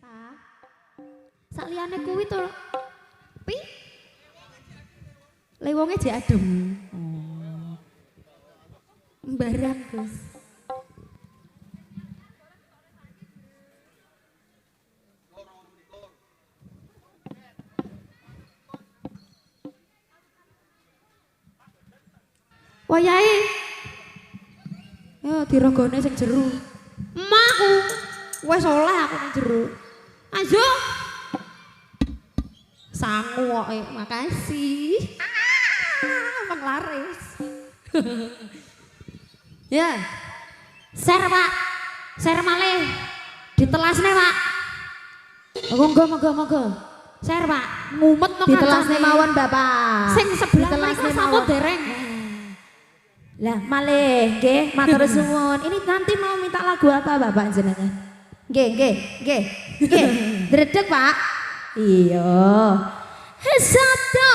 Ta. Sakliyane kuwi to. Pi. Le wonge jek adem. Oh. Mbarang, Gus. Wayahe. Ya dirogone sing jero. Emakku. Wes oleh aku nang jero. Ayo. Sangu kok, makasih. Penglaris. Ya. Ser, Pak. Ser malih. Ditelasne, Pak. Monggo. Ser, Pak. Ngumet nang Ditelasne mawon, Bapak. Sing sebelah Ditelasne mriki sampun dereng. Lah, malih nggih, matur suwun. Ini nanti mau minta lagu apa, Bapak jenengan? Nggih. Dredeg, Pak. Iya. Satu